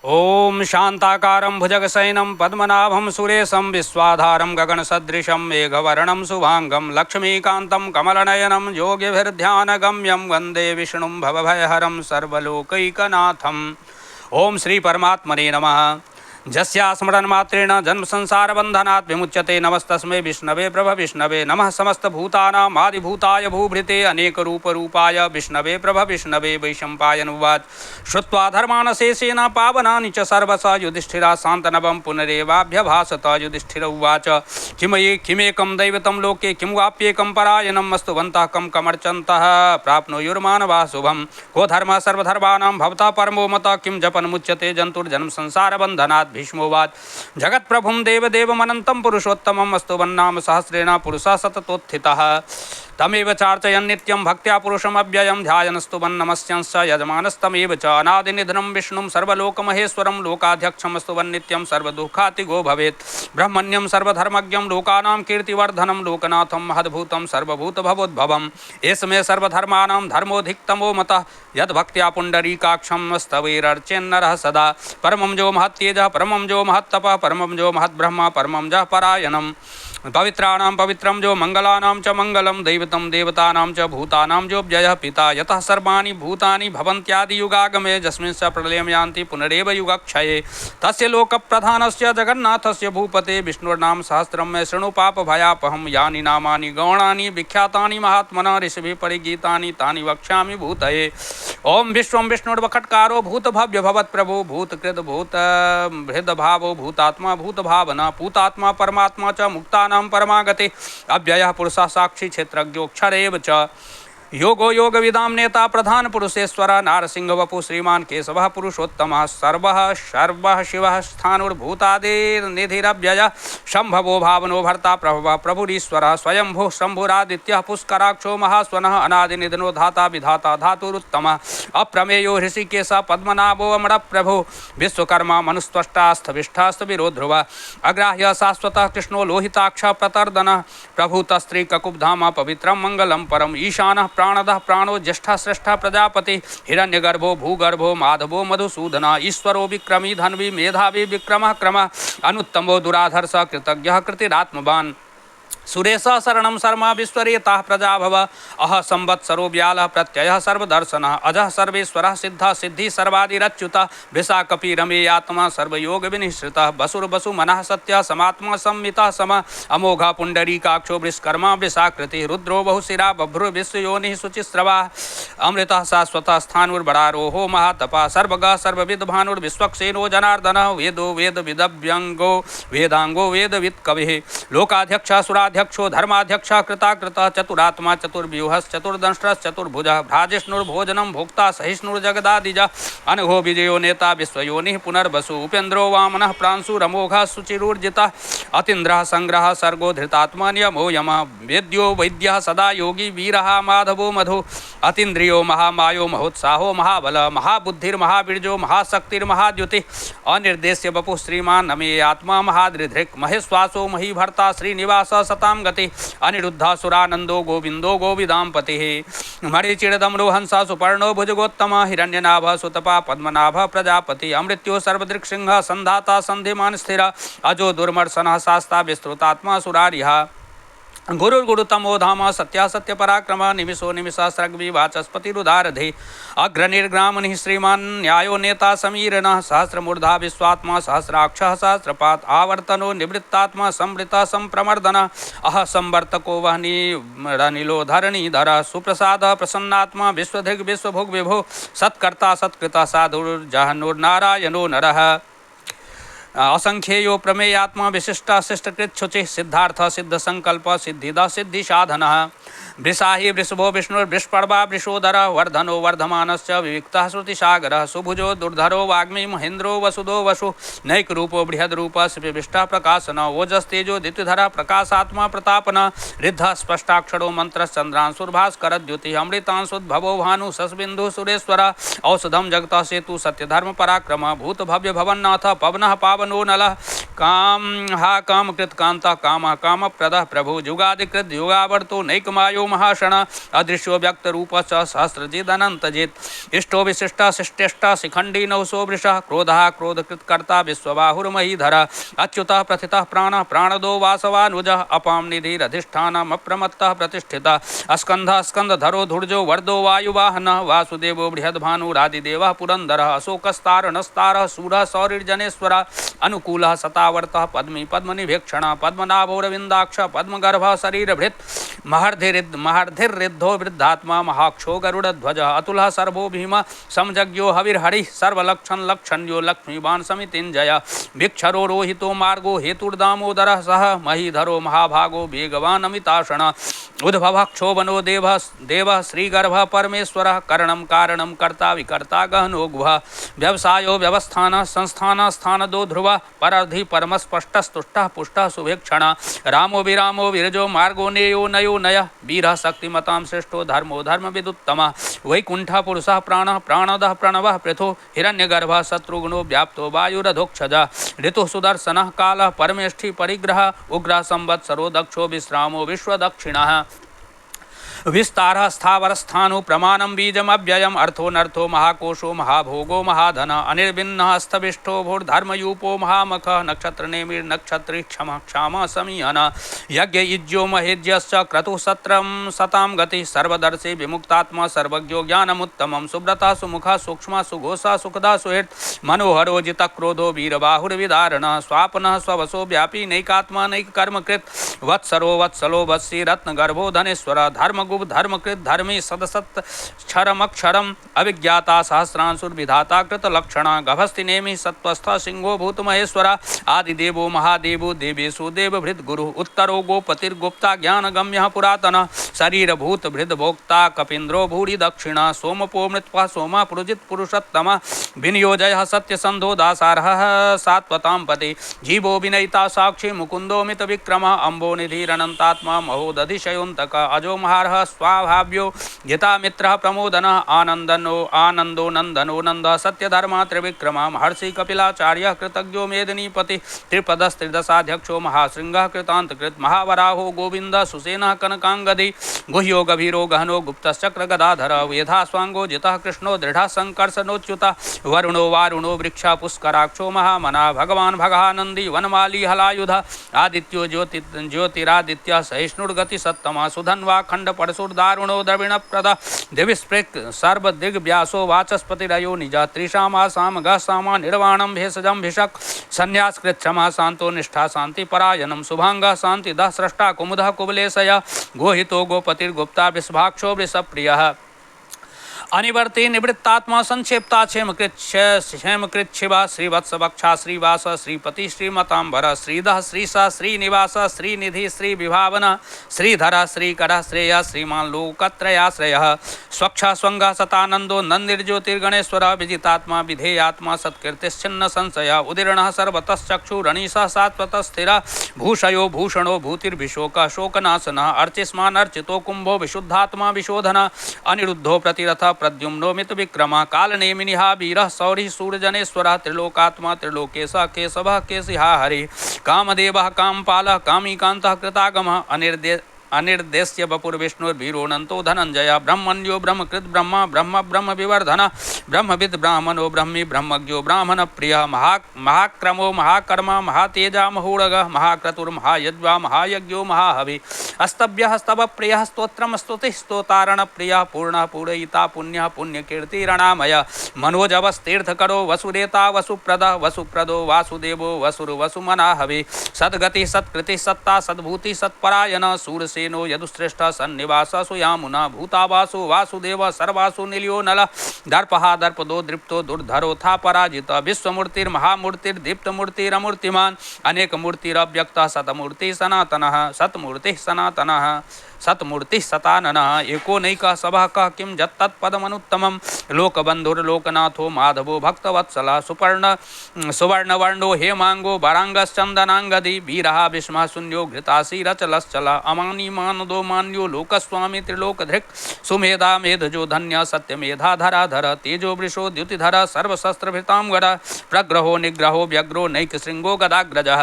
ओम शांताकारं भुजगशयनं पद्मनाभं सुरेशं विश्वाधारं गगनसदृशं मेघवर्णं शुभांगं लक्ष्मीकान्तं कमलनयनं योगिभिर्ध्यानगम्यं वन्दे विष्णुं भवभयहरं सर्वलोकैकनाथम्। ओम श्री परमात्मने नमः। जस्या स्मरण मात्रेण जन्म संसार बंधनात् विमुच्यते। नमस्तस्मै विष्णवे प्रभ विष्णवे नमः। समस्त भूतानां आदिभूताय भूभृते अनेक रूप रूपाय विष्णवे प्रभ विष्णवे। वैशंपायन उवाच श्रुत्वा धर्मानशेषेण पावनानि च सर्वश युधिष्ठिरा शान्तनवं पुनरेवाभ्यभाषत। युधिष्ठिर उवाच किमेकं दैवतं लोके किं वाप्येकं परायणम् अस्तुवन्तः कं कमर्चन्तः प्राप्नुयुर्मानवाः शुभम्। को धर्मः सर्वधर्माणां भवतः परमो मतः किं जपन्मुच्यते जन्तुर्जन्म संसार बन्धनात्। भीष्मोवाच जगत्प्रभुं देवदेवमनन्तं पुरुषोत्तमम् स्तुवन्नाम सहस्रेण पुरुषः सततोत्थितः। तमेव चार्चयन् नित्यं भक्त्या पुरुषमव्ययं ध्यायन् स्तुवन् नमस्यंस यजमानस्तमेव च। अनादिनिधनं विष्णुं सर्वलोकमहेश्वरं लोकाध्यक्षं स्तुवन् नित्यं सर्वदुःखातिगो भवेत्। ब्रह्मण्यं सर्वधर्मज्ञं लोकानां कीर्तिवर्धनं लोकनाथं महद्भूतं सर्वभूतभवोद्भवम्। एस्मे सर्वधर्माणां धर्मोऽधिकतमो मतः यद्भक्त्या पुण्डरीकाक्षं स्तवैरर्चेन्नरः सदा। परमं जो महत्तेजः परमं जो महत्तपः परमं जो महद्ब्रह्म परमं जः परायणम्। पवित्राणां पवित्रं जो मंगलानां च मंगलम दैवतं देवतानां च भूतानां जो व्ययः पिता यतः सर्वाणि भूतानि भवन्त्यादि युगागमे यस्मिन् स प्रलयं यान्ति पुनरेव युगक्षये। तस्य लोकप्रधानस्य जगन्नाथस्य भूपते विष्णुर्नाम सहस्रं मे शृणु पापभयापहं। यानि नामानि गौणानि विख्यातानि महात्मना ऋषिभिः परिगीतानि तानि वक्ष्यामि भूतये। ओम विश्वं विष्णुर्वखट्कारो भूतभव्य भवत्प्रभो भूतकृत भूतभृदभावो भूतात्मा भूतभावना पूतात्मा परमात्मा च मुक्ता परमागति अव्ययः पुरुषः साक्षी क्षेत्रज्ञोक्षर एव च। योगो योग विदाम नेता प्रधान पुरुषेश्वर नारसिंह वपु श्रीमान केशवः पुरुषोत्तमः सर्वः सर्वः शिवः स्थाणुर्भूतादिर्निधिरव्ययः शंभवो भावनो भर्ता प्रभवः प्रभुरीश्वरः स्वयंभुः शंभुरादित्यः पुष्कराक्षो महास्वनः अनादिनिधनो धाता विधाता धातुरुत्तमः अप्रमेयो ऋषिकेशः पद्मनाभो अमरप्रभु विश्वकर्मा मनुस्त्वष्टास्थविष्ठास्तविरो ध्रुवः अग्राह्य शाश्वतः कृष्णो लोहिताक्षः प्रतर्दनः प्रभुतस्त्री ककुब्धाम पवित्रं मंगलम परम ईशानः प्राणदः प्राणो ज्येष्ठः श्रेष्ठः प्रजापति हिरण्यगर्भो भूगर्भो माधवो मधुसूदना ईश्वरो विक्रमी धन्वी मेधावी विक्रमः क्रमः अनुत्तमो दुराधर्षः कृतज्ञः कृतिरात्मवान् सुरेशः शरणं शर्मा विश्वरेताः प्रजाभव अह संवत्सरो व्यालः प्रत्ययः सर्वदर्शनः अजः सर्वेश्वरः सिद्धः सिद्धि सर्वादिरच्युतः वृषाकपि रमेयात्मा सर्वयोग विनिश्रितः वसुर्वसु मनः सत्यः समात्मा संमितः समः अमोघः पुण्डरीकाक्षो वृषकर्मा वृषाकृतिः रुद्रो बहुशिरा बभ्रुर्विश्वयोनिः शुचिस्रवाः अमृतः शाश्वतः स्थाणुर्बरारोहो महातपः सर्वगः सर्वविद्भानुर्विश्वक्सेनो जनार्दनः वेदो वेदविदव्यङ्गो वेदांगो वेदवित्कविः लोकाध्यक्षः सुराध्यक्षो धर्माध्यक्षः कृताकृतः चतुरात्मा चतुर्व्यूहश्चतुर्दंष्ट्रः चतुर्भुजः भ्राजिष्णुर्भोजनं भोक्ता सहिष्णुर्जगदादिजः अनघो विजयो नेता विश्वयोनिः पुनर्वसु उपेन्द्रो वामनः प्रांशुरमोघः शुचिरूर्जितः अतीन्द्रः संग्रहः सर्गो धृतात्मा नियमो यमः वेद्यो वैद्यः सदा योगी वीरः माधवो मधु अतीन्द्रियो महामायो महोत्साहो महाबलः महाबुद्धिर्महाबीर्जो महाशक्तिर्महाद्युतिः अनिर्देश्य वपुः श्रीमान् नमे आत्मा महादृधृक् महेश्वासो महीभर्ता श्रीनिवासः सतां गति अनिरुद्धा सुरानंदो गोविंदो गोविदाम्पतिः मरीचिरदम रोहंसा सुपर्णो भुजगोत्तम हिरण्यनाभ सुतपा पद्मनाभ प्रजापति अमृत्यो सर्वदृक्सिंह संधाता संधिमान स्थिर अजो दुर्मर्शनः शास्ता विस्तृतात्मा सुरारिहा गुरुर्गुरुतमो धाम सत्या सत्य पराक्रम निमिषो निमिषा सृग्वी वाचस्पतिरुदारधे अग्रनिर्ग्रामनिः श्रीमान् न्यायो नेता समीरणः सहस्रमूर्धा विश्वात्मा सहस्राक्षः सहस्रपात् आवर्तनो निवृत्तात्मा संवृतः संप्रमर्दनः अह संवर्तको वह्निलो धरणीधरः सुप्रसादः प्रसन्नात्मा विश्वधिग् विश्वभुग् विभो सत्कर्ता सत्कृतः साधुर्जहनुर्नारायणो नरः असंख्येयो प्रमेयात्मा विशिष्टा शिष्टकृत शुचि सिद्धार्थ सिद्ध संकल्प सिद्धिदा सिद्धि साधनः वृषाहि वृषभो विष्णुर्वृषपर्वा वृषोदर वर्धनो वर्धमानश्च विविक्तः श्रुतिसागरः सुभुजो दुर्धरो वाग्मी महेन्द्रो वसुदो वसु नैकरूपो बृहद्रूपः शिविष्टः प्रकाशन ओजस्तेजो दित्युधरः प्रकाशात्मा प्रतापन ऋद्धः स्पष्टाक्षरो मंत्रश्चंद्रांशुर्भास्करद्युतिः अमृतांशुद्भवो भानु सस्बिन्दुः सुरेश्वर औषधं जगतः सेतु सत्यधर्म पराक्रम भूत भव्य भवन्नाथ पवनः पावनो नलः काम हा कामकृत कांता काम काम प्रद प्रभु जुगादिकृत युगावर्तो नैकमायो महाषण अदृश्यो व्यक्त रूप सहस्रजिद अनंतजित इष्टो विशिष्टा शिष्टेष्टा शिखंडी नवसो वृष क्रोध क्रोधकृत कर्ता विश्वबाहुर्महीधर अच्युतः प्रथितः प्राण प्राणदो वासवानुज अपाम निधिरधिष्ठानम अप्रमत्तः प्रतिष्ठित स्कंध स्कंधधरो धुर्जो वर्दो वायुवाहन वासुदेवो बृहद्भानुरादिदेवः पुरंदरः अशोकस्तारणस्तारः शूरः सौरिर्जनेश्वर अनुकूलः सतावर्तः पद्मी पद्मनिभीक्षण पद्मनाभोरविंदाक्ष पद्मगर्भ शरीरभृत् महर्धिर्रिद्धो वृद्धात्मा महाक्षो गरुड़ध्वज अतुलः सर्वो भीम समजज्ञो हविर्हरिः सर्वलक्षण लक्षण्यो लक्ष्मीवान् समितिञ्जय भिक्षरो रोहितो मार्गो हेतुर्दामोदरः सह महीधरो महाभागो वेगवान् अमिताशण उद्भवः क्षोभनो देवः श्रीगर्भः परमेश्वरः करणं कारणं कर्ता विकर्ता गहनोग्भः व्यवसायो व्यवस्थानः संस्थानः स्थानदो ध्रुवः परधि परमस्पष्टस्तुष्टः पुष्टः शुभेक्षण रामो विरामो विरजो मार्गो नेयो नयो नयः वीरः शक्तिमतां श्रेष्ठो धर्मो धर्मविदुत्तमः वैकुण्ठः पुरुषः प्राणः प्राणदः प्रणवः पृथो हिरण्यगर्भः शत्रुघ्नो व्याप्तो वायुरधोक्षजः ऋतुः सुदर्शनः कालः परमेष्ठी परिग्रहः उग्रः संवत्सरो दक्षो विश्रामो विश्वदक्षिणः विस्तारः स्थावरस्थानु प्रमाणं बीजमव्ययम् अर्थो नर्थो महाकोशो महाभोगो महाधन अनिर्विन्नः स्थविष्ठो भूर्धर्मयूपो महामखः नक्षत्रनेमिर्नक्षत्री क्षमा क्षामा समीहन यज्ञ इज्यो महेज्यश्च क्रतुः सत्रं सतां गतिः सर्वदर्शी विमुक्तात्मा सर्वज्ञो ज्ञानमुत्तमं सुब्रता सुमुखा सूक्ष्मा सुघोषा सुखदा सुहृत् मनोहरो जितक्रोधो वीरबाहुर्विदारणः स्वापनः स्ववसो व्यापी नैकात्मा नैककर्मकृत् वत्सरो वत्सलो वत्सी रत्नगर्भो धनेश्वर धर्म धर्मकृत धर्मी सदसत् क्षरमक्षरम अभिज्ञाता सहस्रांशुर्विधाता कृत लक्षणा गभस्ति नेमि सत्वस्थ सिंहो भूत महेश्वरा आदिदेवो महादेवो देवेशु देवभृत गुरु उत्तरो गोपतिर्गुप्ता ज्ञान गम्य पुरातन शरीर भूत भृद भोक्ता कपीन्द्रो भूरि दक्षिणा सोमपो मृत्वा सोमा पुरुजित पुरुषोत्तम विनियोजय सत्यसंधो दासारः सात्वतां पति जीवो विनयिता साक्षी मुकुंदो मित विक्रम अम्बो निधिरनंतात्मा महोदधिशयोन्तक अजो महारः स्वाभाव्यो गीता मित्र प्रमोदन आनंदो नंदनो नंद सत्यधर्मा त्रिविक्रम महर्षि कपिलाचार्य कृतज्ञो मेदिनीपति त्रिपदस्त्रिदशाध्यक्षो महाशृंगः कृतांतकृत महावराहो गोविंद सुसेन कनकांगदी गुह्यो गभीरो गहनो गुप्तश्चक्र गदाधर वेधा स्वांगो जितः कृष्णो दृढ़ संकर्षणोच्युत वरुणो वारुणो वृक्षा पुष्कराक्षो महामना भगवान भगानंदी वनमाली हलायुध आदित्यो ज्योतिरादित्य सहिष्णुर्गति सत्तमा सुधन्वा खंड परशुर्दारुणो द्रविणप्रद दिविस्पृक् सर्वदिग्व्यासो वाचस्पतिरयो निज त्रिशामासाम गसामा निर्वाणं भेषजं भिषक् संन्यासकृत क्षमा शांतो निष्ठा शांति परायणं शुभांगः शांतिदः स्रष्टा कुमुदः कुबलेशय गोहितो गोपतिर्गुप्ता वृषभाक्षो वृषप्रियः अनिवर्ति निवृत्तात्मा संक्षेप्ता क्षेमकृत शिवा श्रीवत्सवक्षा श्रीवास श्रीपति श्रीमतांबर श्रीधः श्रीसा श्रीनिवास श्रीनिधि श्रीविभावन श्रीधर श्रीकर श्रेय श्रीमान लोकत्रयाश्रयः स्वक्षा स्वंग सतानंदो नंदिर्ज्योतिर्गणेश्वर विजितात्मा विधेयात्मा सत्कीर्तिश्चिन्न संशय उदीर्णः सर्वतश्चक्षुरणीशः सात्वतः स्थिर भूषयो भूषणो भूतिर्विशोकः शोकनाशनः अर्चिस्मान् अर्चितो कुंभो विशुद्धात्मा विशोधन अनिरुद्धो प्रतिरथ प्रद्युम्नो मित विक्रमा कालनेमिनिहा वीरः सौरिः सूर्यजनेश्वरः त्रिलोकात्मा त्रिलोकेश केशवः केशिहा हरिः कामदेवः कामपालः कामीकान्तः कृतागमः अनिर्देश्य वपुर्विष्णुर्वीरोऽनन्तो धनञ्जय ब्रह्मण्यो ब्रह्मकृत ब्रह्म ब्रह्म ब्रह्म विवर्धन ब्रह्मविद् ब्राह्मणो ब्रह्मी ब्रह्मज्ञो ब्राह्मण प्रियः महाक्रमो महाकर्मा महातेजा महोरगः महाक्रतुर्महायज्वा महायज्ञो महाहवि अस्तभ्यः स्तवप्रियः स्तोत्रं स्तुतिः स्तोतारण प्रियः पूर्णः पूरयिता पुण्यः पुण्यकीर्तिरणामय मनोजवस्तीर्थकरो वसुरेता वसुप्रदः वसुप्रदो वासुदेवो वसुर्वसुमनाहवि सद्गति सत्कृति सत्ता सद्भूति सत्परायण सूरसे नो यदुश्रेष्ठ सन्निवास सुयामुना भूतावासो वासुदेव सर्वासु निलियो नल दर्पहा दर्पदो दृप्तो दुर्धरो था पराजित विश्वमूर्तिर्महामूर्तिर्दीप्तमूर्तिरमूर्तिमान् अनेक मूर्तिरव्यक्त सतमूर्ति सनातनः सतमूर्ति सनातनः सतमूर्ति सताननः एको नैकः सभः कः किं जत्तत्पदमनुत्तमं लोकबन्धुर्लोकनाथो माधवो भक्तवत्सलः सुवर्णवर्णो हेमांगो वरांगश्चन्दनांगदी वीरः भीष्मः शून्यो घृतासी रचलश्चल अमान्यो मानी मानदो मान्यो लोकस्वामी त्रिलोकधृक् सुमेधा मेधजो धन्य सत्यमेधा धराधर तेजो वृषो द्युतिधर सर्वशस्त्रभृतां गड प्रग्रहो निग्रहो व्यग्रो नैकशृङ्गो गदाग्रजः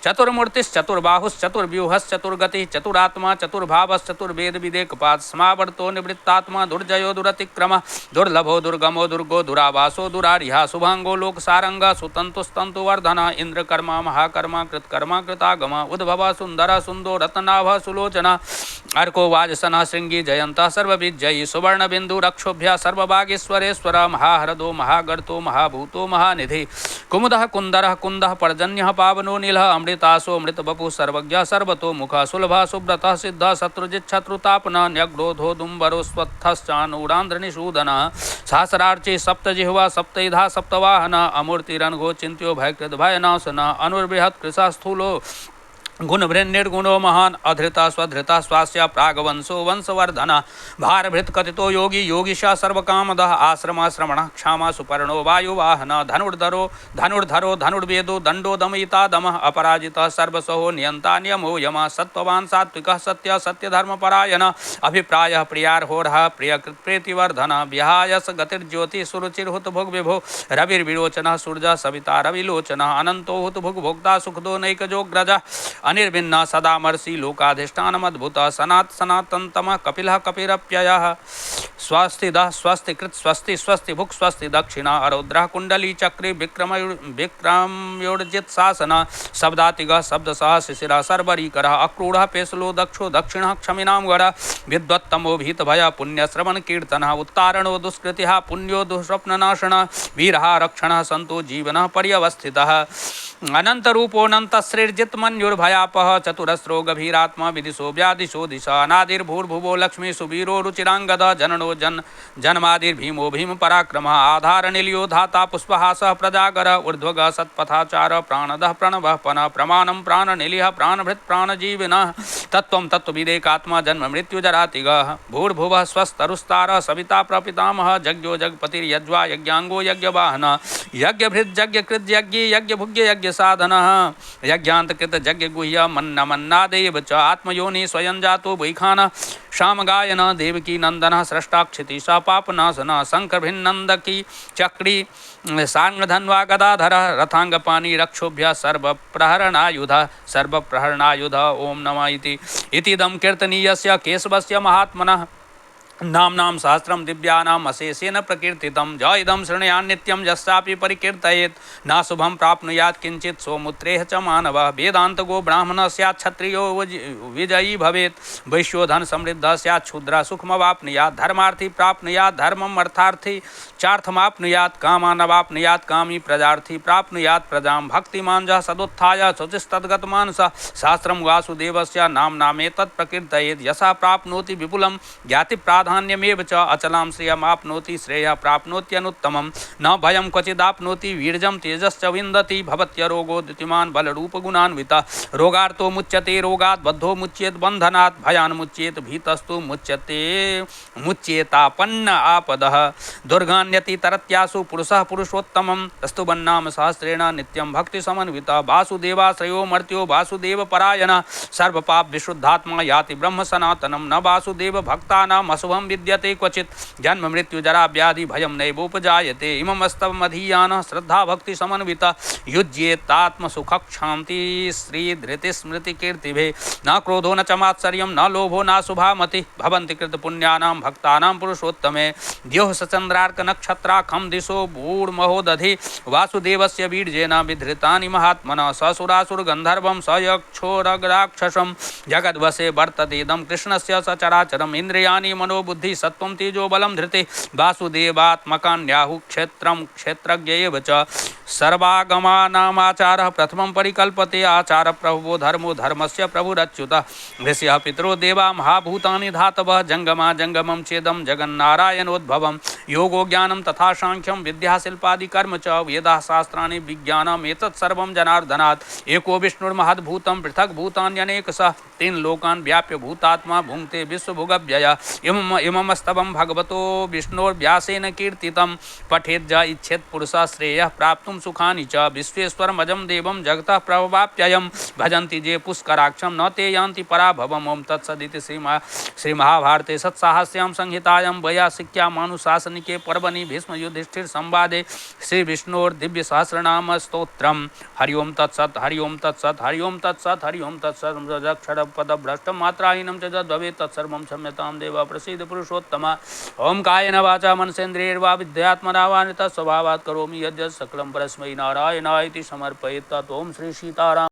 चतुर्मूर्तिश्चतुर्बाहुश्चतुर्व्यूहश्चतुर्गतिः चतुरात्मा चतुर्भावश्चतुर्वेद विदेकपाद समावर्तो निवृत्तात्मा दुर्जयो दुरतिक्रमः दुर्लभो दुर्गमो दुर्गो दुरावासो दुरारिहा शुभांगो लोकसारंग सुतंतुस्तंतुवर्धन इंद्रकर्मा महाकर्मा कृतकर्मा कृतागम उद्भव सुंदर सुंदो रत्नाभ सुलोचन अर्को वाजसन श्रृंगी जयंत सर्वविजयी सुवर्ण बिंदु रक्षोभ्य सर्वभागेश्वरेश्वर महाहरदो महागर्तो महाभूतो महानिधि कुमुदः कुंदरः कुंदः पर्जन्यः पावनो नीलः अमृतासो अमृत बपु सर्वज्ञ सर्वतो मुख सुलभ सुब्रतः सिद्ध शत्रुजित् शत्रुतापन न्यग्रोधो दुम्बरो स्वत्थश्चानूरांध्रनिषूदन सहस्रार्ची सप्तजिह्वा सप्तैधा सप्तवाहन अमूर्तिरनघो चिंत्यो भयकृत भयनाशन अनुर्बृहत् कृशा स्थूलो गुणभृन्निर्गुणो महान अधृता स्वधृता स्वास्य प्रागवंशो वंशवर्धन भारभृत कथितो योगी योगीशा सर्वकामदः आश्रमाश्रमणः क्षामा सुपर्णो वायुवाहन धनुर्धरो धनुर्वेदो दंडो दमयिता दमः अपराजितः सर्वसहो नियंता नियमो यमः सत्त्ववान् सात्विकः सत्य सत्यधर्मपरायण अभिप्रायः प्रियार्होरः प्रियकृत्प्रीतिवर्धन विहायस गतिर्ज्योति सुरुचिर्हुत भुग विभो रविर्विरोचनः सूर्यः सविता रविलोचनः अनंतो हुत भुग भोक्ता सुखदो नैकजोग्रजः अनिर्भिन्न सदामर्षि लोकाधिष्ठानमद्भुत सनात सनातनतम कपिलः कपिरप्ययः स्वस्तिदः स्वस्तिकृत स्वस्ति स्वस्ति भुक् स्वस्ति दक्षिणा अरौद्रः कुंडली चक्री विक्रमयोर्जित शासन शब्दातिगः शब्दसः शिशिरः सर्वरीकरः अक्रूरः पेशलो दक्षो दक्षिणः क्षमिनां गणः विद्वत्तमो भीतभय पुण्यश्रवण कीर्तनः उत्तारणो दुष्कृतिः पुण्यो दुःस्वप्ननाशनः वीरः रक्षणः सन्तो जीवनः पर्यवस्थितः अनन्तरूपोऽनन्तश्रीर्जित् मन्युर्भयापः चतुरस्रो गभीरात्मा विदिशो व्यादिशो दिशा अनादिर्भूर्भुवो लक्ष्मी सुवीरो रुचिरांगद जननो जन्मादिर्भीमो भीम पराक्रमः आधारनिलयो धाता पुष्पहासः प्रजागर ऊर्ध्वगः सत्पथाचार प्राणदः प्रणवः पनः प्रमाणं प्राणनिलिः प्राणभृत् प्राणजीविनः तत्त्वं तत्त्वविदेकात्मा जन्म मृत्युजरातिगः भूर्भुवः स्वस्तरुस्तारः सविता प्रपितामहः जज्ञो जगपतिर्यज्वा यज्ञांगो यज्ञवाहन यज्ञभृत् यज्ञकृत यज्ञ यज्ञभुज्ञ यज्ञ साधनः यज्ञान्तकृत यज्ञ गुह्य मन्न मन्नादेव च आत्मयोनि स्वयं जातो वैखानः श्यामगायन देवकी नंदन सृष्टा क्षितिशा पापनाशन शंकरभिन्नंदकी चक्री सांगधन्वा गदाधर रथांगपानी रक्षोभ्य सर्वप्रहरणायुध ओम नमः इतिदं कीर्तनीयस्य केशवस्य महात्मनः नाम्नां सहस्रं दिव्यानाम् अशेषेण प्रकीर्तितं ज इदं शृणुयान्नित्यं यस्यापि परिकीर्तयेत् न शुभं प्राप्नुयात् किंचित् सोमुत्रेह च मानवः वेदान्तगो ब्राह्मणः स्यात् क्षत्रियो विजयी भवेत् वैश्यो धन समृद्धः स्यात् शूद्रः सुखमवाप्नुयात् धर्मार्थी प्राप्नुयात् धर्मम् अर्थार्थी चार्थमाप्नुयात् कामानवाप्नुयात् कामी प्रजार्थी प्राप्नुयात् प्रजां भक्तिमान् सदुत्थाय शुचिस्तद्गतमानसः शास्त्रं वासुदेवस्य नाम्नामेतत् प्रकीर्तयेत् यशः प्राप्नोति विपुलं ज्ञाति प्राधान्यमेव च अचलां श्रियमाप्नोति श्रेयः प्राप्नोत्यनुत्तमं न भयं क्वचिदाप्नोति वीर्यं तेजश्च विन्दति भवत्यरोगो द्युतिमान् बलरूपगुणान्वितः रोगार्तो मुच्यते रोगात् बद्धो मुच्येत बन्धनात् भयान् मुच्येत भीतस्तु मुच्येतापन्न आपदः दुर्गान्यति तरत्यासु पुरुषः पुरुषोत्तमं स्तुवन्नाम सहस्रेण नित्यं भक्तिसमन्वितः वासुदेवाश्रयो मर्त्यो वासुदेव परायण सर्वपाप विशुद्धात्मा याति ब्रह्म सनातनं न वासुदेव भक्तानाम् अशुभं विद्यते क्वचित् जन्म मृत्यु जरा व्याधि भयं नैवोपजायते इममस्तवमधीयानः श्रद्धा भक्ति समन्वितः युज्येतात्मसुखक्षान्ति श्रीधृतिस्मृतिकीर्तिभिः न क्रोधो न च मात्सर्यं न लोभो न शुभामतिः भवन्ति कृतपुण्यानां भक्तानां पुरुषोत्तमे द्योः सचन्द्रार्कनक्षत्राखं दिशो भूर्महोदधि वासुदेवस्य वीर्येण विधृतानि महात्मनः ससुरासुरगन्धर्वं स यक्षोरगराक्षसं जगद्वशे वर्ततेदं कृष्णस्य सचराचरम् इन्द्रियाणि मनोबुद्धि सत्वं तेजो बलं धृति वासुदेवात्मकान्याहुः क्षेत्रं क्षेत्रज्ञ एव च सर्वागमानामाचारः प्रथमं परिकल्पते आचार प्रभुवो धर्मो धर्मस्य प्रभुरच्युतः ऋषयः पितरो देवा महाभूतानि धातवः जंगमा जंगमं चेदं जगन्नारायणोद्भवं योगो ज्ञानं तथा सांख्यं विद्या शिल्पादि कर्म च वेदाः शास्त्राणि विज्ञानम् एतत् सर्वं जनार्दनात् एको विष्णुर्महद्भूतं पृथक् भूतान्यनेकशः तीन लोकान् व्याप्य भूतात्मा भुङ्क्ते विश्वभुगव्यय इममस्तवं भगवतो विष्णोर्व्यासेन कीर्तितं पठेद् य इच्छेत् पुरुषः श्रेयः प्राप्तुं सुखानि च विश्वेश्वरमजं देवं जगतः प्रभवाप्ययं भजन्ति जे पुष्कराक्षं न ते यान्ति पराभवम्। ओं तत्सदिति श्रीमहाभारते सत्साहस्यां संहितायां वैयासिक्यामानुशासनिके पर्वणि भीष्मयुधिष्ठिर संवादे श्रीविष्णोर्दिव्यसहस्रनाम स्तोत्रम्। हरि ओं तत्सत् हरि ओं तत्सत् हरि ओं तत्सत् हरि ओं तत्सत् अक्षरपदभ्रष्टं मात्राहीनं च यद्भवेत् तत्सर्वं क्षम्यतां देव प्रसीद पुरुषोत्तम। ओं कायेन वाचा मनसेन्द्रियैर्वा विद्यात्मना वा नितः स्वभावात् करोमि यद्यत् सकलं परस्मै नारायणाय इति समर्पयेत्। तत् ओं श्री सीताराम।